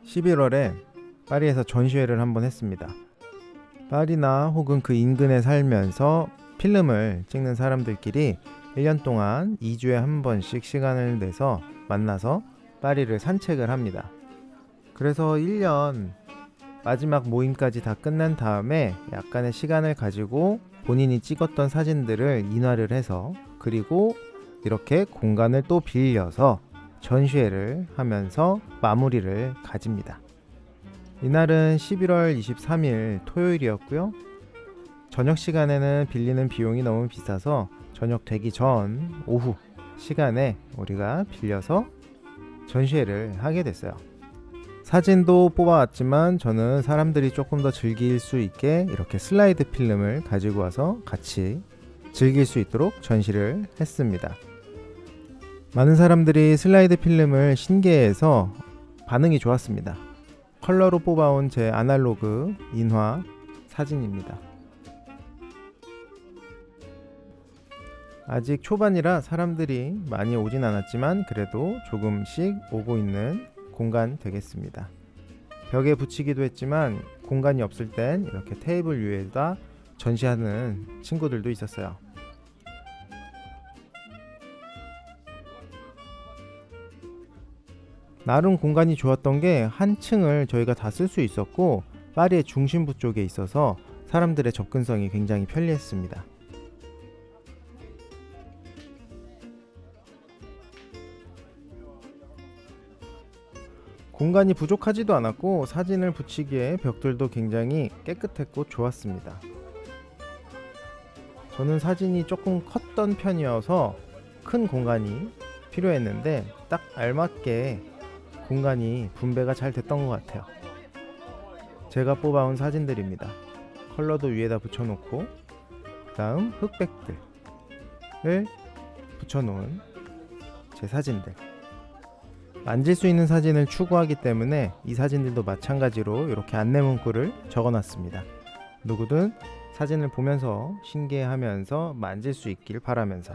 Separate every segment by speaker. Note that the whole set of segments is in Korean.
Speaker 1: 11월에 파리에서 전시회를 한번 했습니다. 파리나 혹은 그 인근에 살면서 필름을 찍는 사람들끼리 1년 동안 2주에 한 번씩 시간을 내서 만나서 파리를 산책을 합니다. 그래서 1년 마지막 모임까지 다 끝난 다음에 약간의 시간을 가지고 본인이 찍었던 사진들을 인화를 해서, 그리고 이렇게 공간을 또 빌려서 전시회를 하면서 마무리를 가집니다. 이날은 11월 23일 토요일이었고요. 저녁 시간에는 빌리는 비용이 너무 비싸서 저녁 되기 전 오후 시간에 우리가 빌려서 전시회를 하게 됐어요. 사진도 뽑아왔지만 저는 사람들이 조금 더 즐길 수 있게 이렇게 슬라이드 필름을 가지고 와서 같이 즐길 수 있도록 전시를 했습니다. 많은 사람들이 슬라이드 필름을 신기해해서 반응이 좋았습니다. 컬러로 뽑아온 제 아날로그 인화 사진입니다. 아직 초반이라 사람들이 많이 오진 않았지만 그래도 조금씩 오고 있는 공간 되겠습니다. 벽에 붙이기도 했지만 공간이 없을 땐 이렇게 테이블 위에다 전시하는 친구들도 있었어요. 나름 공간이 좋았던 게 한 층을 저희가 다 쓸 수 있었고 파리의 중심부 쪽에 있어서 사람들의 접근성이 굉장히 편리했습니다. 공간이 부족하지도 않았고 사진을 붙이기에 벽들도 굉장히 깨끗했고 좋았습니다. 저는 사진이 조금 컸던 편이어서 큰 공간이 필요했는데 딱 알맞게 공간이 분배가 잘 됐던 것 같아요. 제가 뽑아온 사진들입니다. 컬러도 위에다 붙여놓고 그 다음 흑백들을 붙여놓은 제 사진들, 만질 수 있는 사진을 추구하기 때문에 이 사진들도 마찬가지로 이렇게 안내 문구를 적어놨습니다. 누구든 사진을 보면서 신기해하면서 만질 수 있길 바라면서.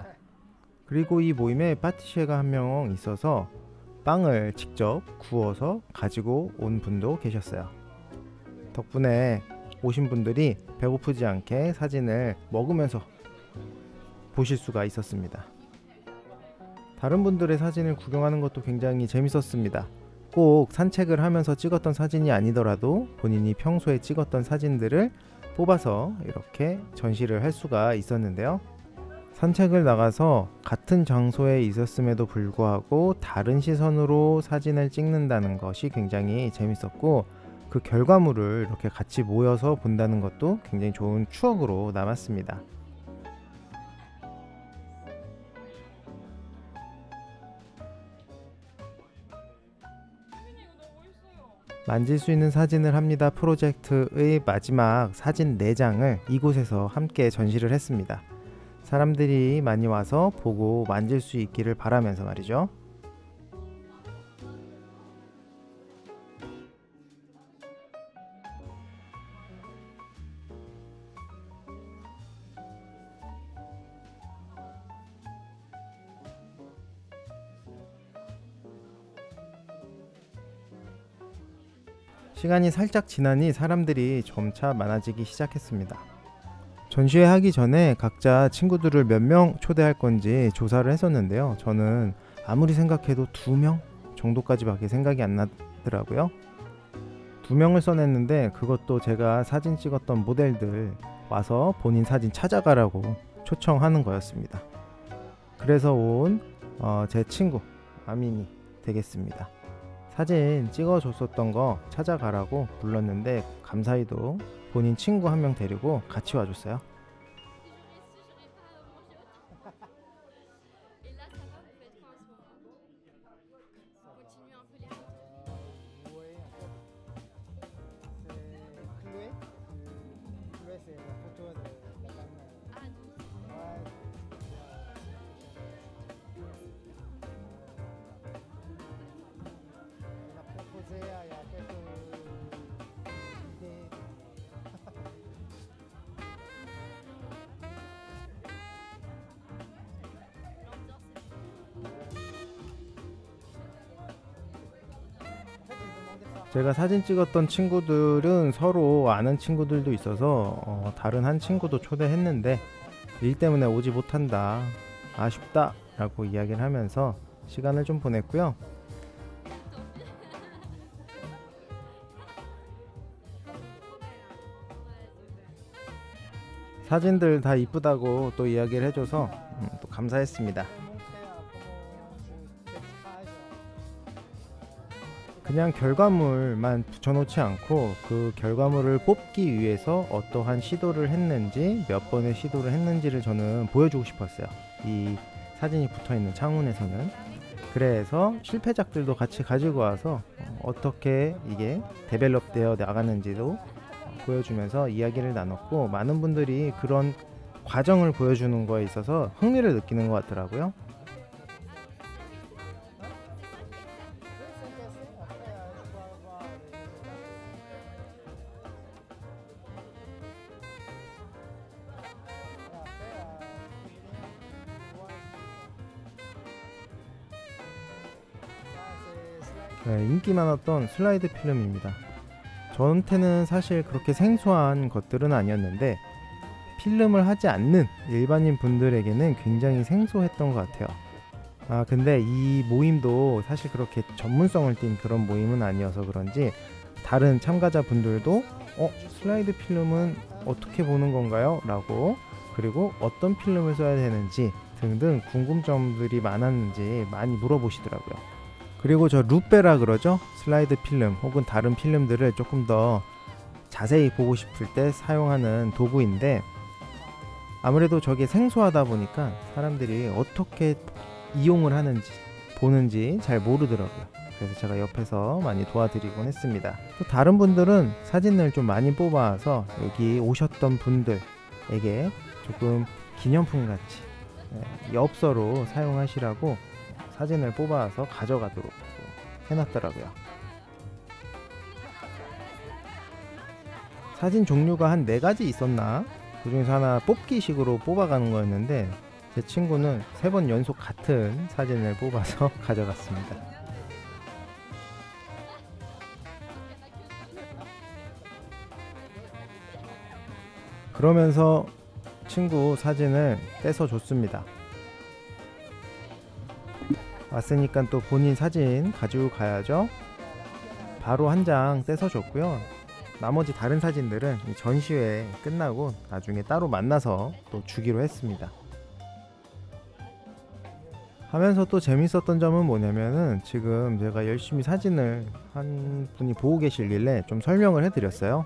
Speaker 1: 그리고 이 모임에 파티쉐가 한 명 있어서 빵을 직접 구워서 가지고 온 분도 계셨어요. 덕분에 오신 분들이 배고프지 않게 사진을 먹으면서 보실 수가 있었습니다. 다른 분들의 사진을 구경하는 것도 굉장히 재밌었습니다. 꼭 산책을 하면서 찍었던 사진이 아니더라도 본인이 평소에 찍었던 사진들을 뽑아서 이렇게 전시를 할 수가 있었는데요. 산책을 나가서 같은 장소에 있었음에도 불구하고 다른 시선으로 사진을 찍는다는 것이 굉장히 재밌었고, 그 결과물을 이렇게 같이 모여서 본다는 것도 굉장히 좋은 추억으로 남았습니다. 만질 수 있는 사진을 합니다 프로젝트의 마지막 사진 4장을 이곳에서 함께 전시를 했습니다. 사람들이 많이 와서 보고 만질 수 있기를 바라면서 말이죠. 시간이 살짝 지나니 사람들이 점차 많아지기 시작했습니다. 전시회 하기 전에 각자 친구들을 몇 명 초대할 건지 조사를 했었는데요. 저는 아무리 생각해도 2명 정도까지밖에 생각이 안 나더라고요. 2명을 써냈는데 그것도 제가 사진 찍었던 모델들 와서 본인 사진 찾아가라고 초청하는 거였습니다. 그래서 온 제 친구 아민이 되겠습니다. 사진 찍어줬었던 거 찾아가라고 불렀는데 감사히도 본인 친구 한 명 데리고 같이 와줬어요. 제가 사진 찍었던 친구들은 서로 아는 친구들도 있어서 다른 한 친구도 초대했는데 일 때문에 오지 못한다, 아쉽다 라고 이야기를 하면서 시간을 좀 보냈고요. 사진들 다 이쁘다고 또 이야기를 해줘서 또 감사했습니다. 그냥 결과물만 붙여놓지 않고 그 결과물을 뽑기 위해서 어떠한 시도를 했는지, 몇 번의 시도를 했는지를 저는 보여주고 싶었어요. 이 사진이 붙어있는 창문에서는. 그래서 실패작들도 같이 가지고 와서 어떻게 이게 데벨롭 되어 나가는지도 보여주면서 이야기를 나눴고, 많은 분들이 그런 과정을 보여주는 거에 있어서 흥미를 느끼는 것 같더라고요. 네, 인기 많았던 슬라이드 필름입니다. 저한테는 사실 그렇게 생소한 것들은 아니었는데 필름을 하지 않는 일반인 분들에게는 굉장히 생소했던 것 같아요. 근데 이 모임도 사실 그렇게 전문성을 띈 그런 모임은 아니어서 그런지 다른 참가자 분들도 슬라이드 필름은 어떻게 보는 건가요? 라고, 그리고 어떤 필름을 써야 되는지 등등 궁금점들이 많았는지 많이 물어보시더라고요. 그리고 저 루페라 그러죠? 슬라이드 필름 혹은 다른 필름들을 조금 더 자세히 보고 싶을 때 사용하는 도구인데, 아무래도 저게 생소하다 보니까 사람들이 어떻게 이용을 하는지 보는지 잘 모르더라고요. 그래서 제가 옆에서 많이 도와드리곤 했습니다. 또 다른 분들은 사진을 좀 많이 뽑아서 여기 오셨던 분들에게 조금 기념품 같이 엽서로 사용하시라고 사진을 뽑아서 가져가도록 해놨더라고요. 사진 종류가 한 4가지 있었나? 그 중에서 하나 뽑기식으로 뽑아가는 거였는데 제 친구는 3번 연속 같은 사진을 뽑아서 가져갔습니다. 그러면서 친구 사진을 떼서 줬습니다. 왔으니까 또 본인 사진 가지고 가야죠. 바로 한 장 떼서 줬고요. 나머지 다른 사진들은 이 전시회 끝나고 나중에 따로 만나서 또 주기로 했습니다. 하면서 또 재밌었던 점은 뭐냐면은, 지금 제가 열심히 사진을 한 분이 보고 계시길래 좀 설명을 해드렸어요.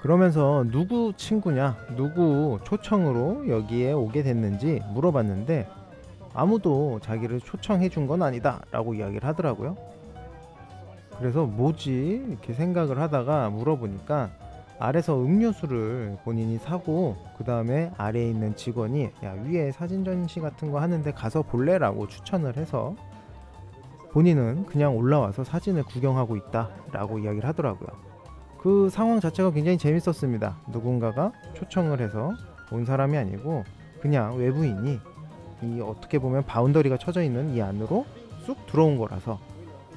Speaker 1: 그러면서 누구 친구냐, 누구 초청으로 여기에 오게 됐는지 물어봤는데 아무도 자기를 초청해 준 건 아니다 라고 이야기를 하더라고요. 그래서 뭐지 이렇게 생각을 하다가 물어보니까 아래서 음료수를 본인이 사고, 그 다음에 아래에 있는 직원이 야, 위에 사진 전시 같은 거 하는데 가서 볼래? 라고 추천을 해서 본인은 그냥 올라와서 사진을 구경하고 있다 라고 이야기를 하더라고요. 그 상황 자체가 굉장히 재밌었습니다. 누군가가 초청을 해서 온 사람이 아니고 그냥 외부인이 이 어떻게 보면 바운더리가 쳐져 있는 이 안으로 쑥 들어온 거라서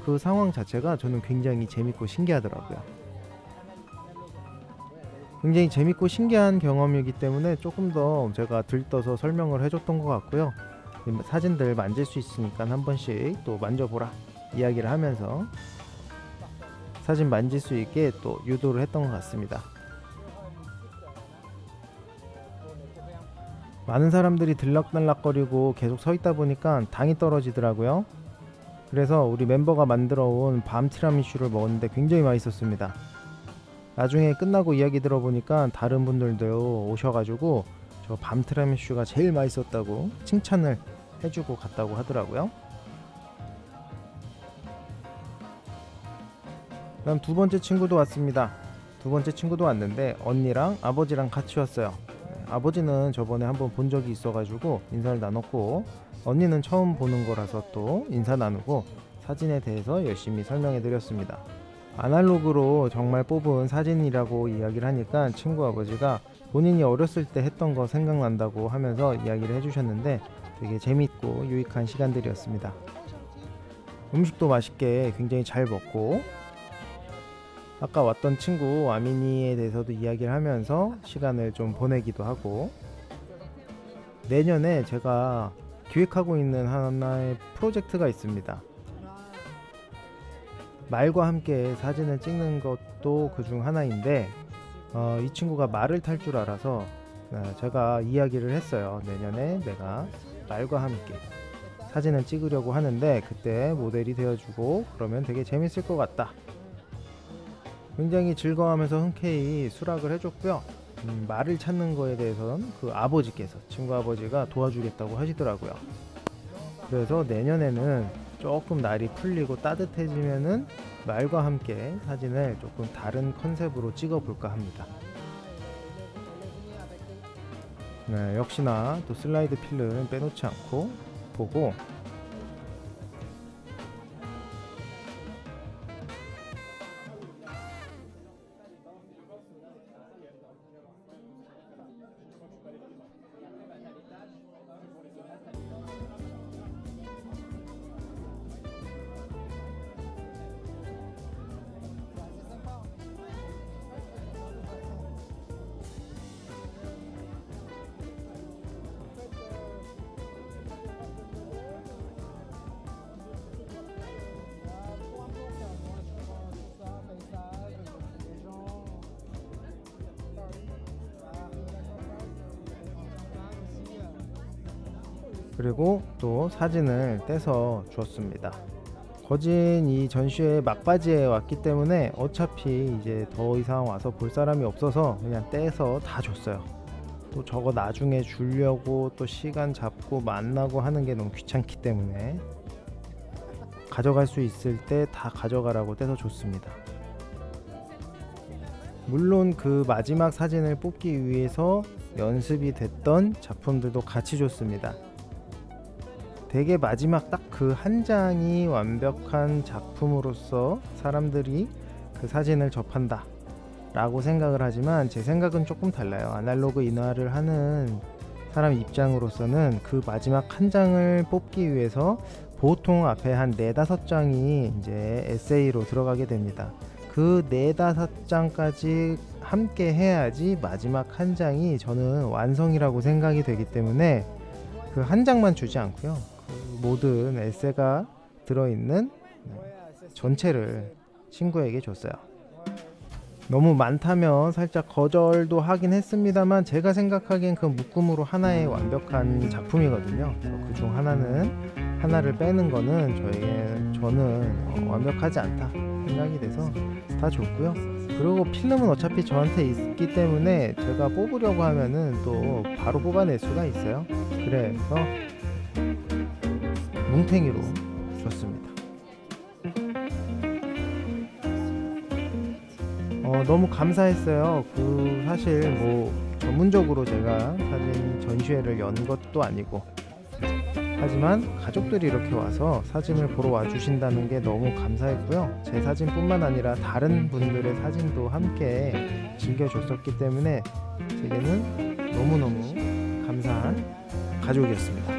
Speaker 1: 그 상황 자체가 저는 굉장히 재밌고 신기하더라고요. 굉장히 재밌고 신기한 경험이기 때문에 조금 더 제가 들떠서 설명을 해줬던 것 같고요. 사진들 만질 수 있으니까 한 번씩 또 만져보라 이야기를 하면서 사진 만질 수 있게 또 유도를 했던 것 같습니다. 많은 사람들이 들락날락거리고 계속 서 있다 보니까 당이 떨어지더라고요. 그래서 우리 멤버가 만들어 온 밤 티라미슈를 먹었는데 굉장히 맛있었습니다. 나중에 끝나고 이야기 들어보니까 다른 분들도 오셔가지고 저 밤 티라미슈가 제일 맛있었다고 칭찬을 해주고 갔다고 하더라고요. 그다음 두 번째 친구도 왔습니다. 두 번째 친구도 왔는데 언니랑 아버지랑 같이 왔어요. 아버지는 저번에 한번 본 적이 있어가지고 인사를 나눴고, 언니는 처음 보는 거라서 또 인사 나누고 사진에 대해서 열심히 설명해 드렸습니다. 아날로그로 정말 뽑은 사진이라고 이야기를 하니까 친구 아버지가 본인이 어렸을 때 했던 거 생각난다고 하면서 이야기를 해주셨는데 되게 재밌고 유익한 시간들이었습니다. 음식도 맛있게 굉장히 잘 먹고, 아까 왔던 친구 아민이에 대해서도 이야기를 하면서 시간을 좀 보내기도 하고, 내년에 제가 기획하고 있는 하나의 프로젝트가 있습니다. 말과 함께 사진을 찍는 것도 그중 하나인데, 이 친구가 말을 탈 줄 알아서 제가 이야기를 했어요. 내년에 내가 말과 함께 사진을 찍으려고 하는데 그때 모델이 되어주고 그러면 되게 재밌을 것 같다. 굉장히 즐거워하면서 흔쾌히 수락을 해줬고요. 말을 찾는 거에 대해서는 그 아버지께서, 친구 아버지가 도와주겠다고 하시더라고요. 그래서 내년에는 조금 날이 풀리고 따뜻해지면은 말과 함께 사진을 조금 다른 컨셉으로 찍어볼까 합니다. 네, 역시나 또 슬라이드 필름 빼놓지 않고 보고, 그리고 또 사진을 떼서 주었습니다. 거진 이 전시회 막바지에 왔기 때문에 어차피 이제 더 이상 와서 볼 사람이 없어서 그냥 떼서 다 줬어요. 또 저거 나중에 주려고 또 시간 잡고 만나고 하는 게 너무 귀찮기 때문에 가져갈 수 있을 때 다 가져가라고 떼서 줬습니다. 물론 그 마지막 사진을 뽑기 위해서 연습이 됐던 작품들도 같이 줬습니다. 되게 마지막 딱 그 한 장이 완벽한 작품으로서 사람들이 그 사진을 접한다 라고 생각을 하지만, 제 생각은 조금 달라요. 아날로그 인화를 하는 사람 입장으로서는 그 마지막 한 장을 뽑기 위해서 보통 앞에 한 4-5장이 이제 에세이로 들어가게 됩니다. 그 4-5장까지 함께 해야지 마지막 한 장이 저는 완성이라고 생각이 되기 때문에 그 한 장만 주지 않고요, 그 모든 에세이가 들어있는 전체를 친구에게 줬어요. 너무 많다면 살짝 거절도 하긴 했습니다만, 제가 생각하기엔 그 묶음으로 하나의 완벽한 작품이거든요. 그중 하나를 빼는 거는 저는 완벽하지 않다 생각이 돼서 다 줬고요. 그리고 필름은 어차피 저한테 있기 때문에 제가 뽑으려고 하면은 또 바로 뽑아낼 수가 있어요. 그래서 뭉탱이로 줬습니다. 너무 감사했어요. 사실 뭐 전문적으로 제가 사진 전시회를 연 것도 아니고, 하지만 가족들이 이렇게 와서 사진을 보러 와주신다는 게 너무 감사했고요. 제 사진뿐만 아니라 다른 분들의 사진도 함께 즐겨줬었기 때문에 제게는 너무너무 감사한 가족이었습니다.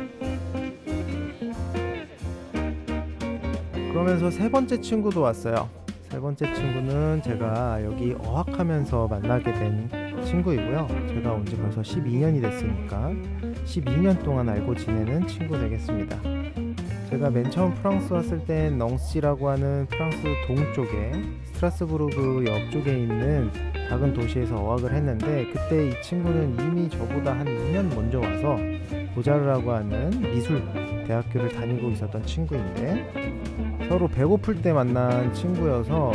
Speaker 1: 그러면서 세 번째 친구도 왔어요. 세 번째 친구는 제가 여기 어학하면서 만나게 된 친구이고요. 제가 온 지 벌써 12년이 됐으니까 12년 동안 알고 지내는 친구 되겠습니다. 제가 맨 처음 프랑스 왔을 땐 넝시라고 하는 프랑스 동쪽에 스트라스부르그 역 쪽에 있는 작은 도시에서 어학을 했는데, 그때 이 친구는 이미 저보다 한 2년 먼저 와서 보자르라고 하는 미술 대학교를 다니고 있었던 친구인데, 서로 배고플 때 만난 친구여서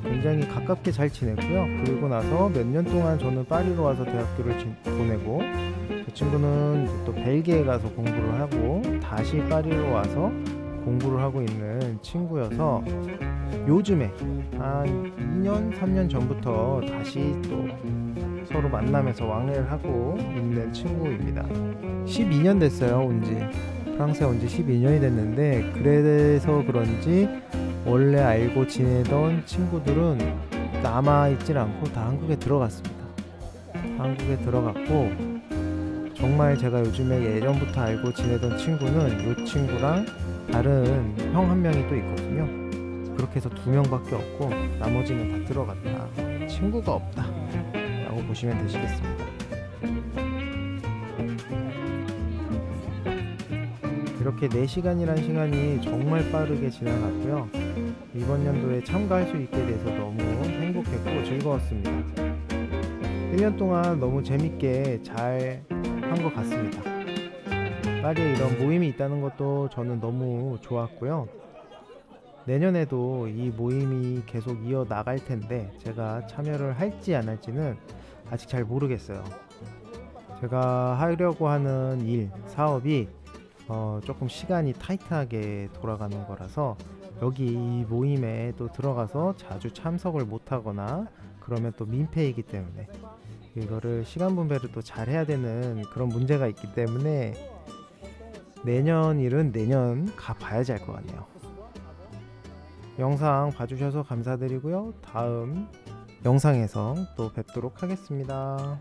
Speaker 1: 굉장히 가깝게 잘 지냈고요. 그리고 나서 몇 년 동안 저는 파리로 와서 대학교를 보내고, 그 친구는 이제 또 벨기에 가서 공부를 하고 다시 파리로 와서 공부를 하고 있는 친구여서, 요즘에 한 2년, 3년 전부터 다시 또 서로 만나면서 왕래를 하고 있는 친구입니다. 12년 됐어요. 프랑스에 온 지 12년이 됐는데, 그래서 그런지 원래 알고 지내던 친구들은 남아있질 않고 다 한국에 들어갔습니다. 한국에 들어갔고, 정말 제가 요즘에 예전부터 알고 지내던 친구는 이 친구랑 다른 형 한 명이 또 있거든요. 계속해서 2명밖에 없고 나머지는 다 들어갔다. 친구가 없다 라고 보시면 되시겠습니다. 이렇게 4시간이란 시간이 정말 빠르게 지나갔고요. 이번 연도에 참가할 수 있게 돼서 너무 행복했고 즐거웠습니다. 1년 동안 너무 재밌게 잘 한 것 같습니다. 파리에 이런 모임이 있다는 것도 저는 너무 좋았고요. 내년에도 이 모임이 계속 이어나갈 텐데 제가 참여를 할지 안 할지는 아직 잘 모르겠어요. 제가 하려고 하는 일, 사업이 조금 시간이 타이트하게 돌아가는 거라서 여기 이 모임에 또 들어가서 자주 참석을 못하거나 그러면 또 민폐이기 때문에 이거를 시간 분배를 또 잘 해야 되는 그런 문제가 있기 때문에 내년 일은 내년 가봐야지 알 것 같네요. 영상 봐주셔서 감사드리고요. 다음 영상에서 또 뵙도록 하겠습니다.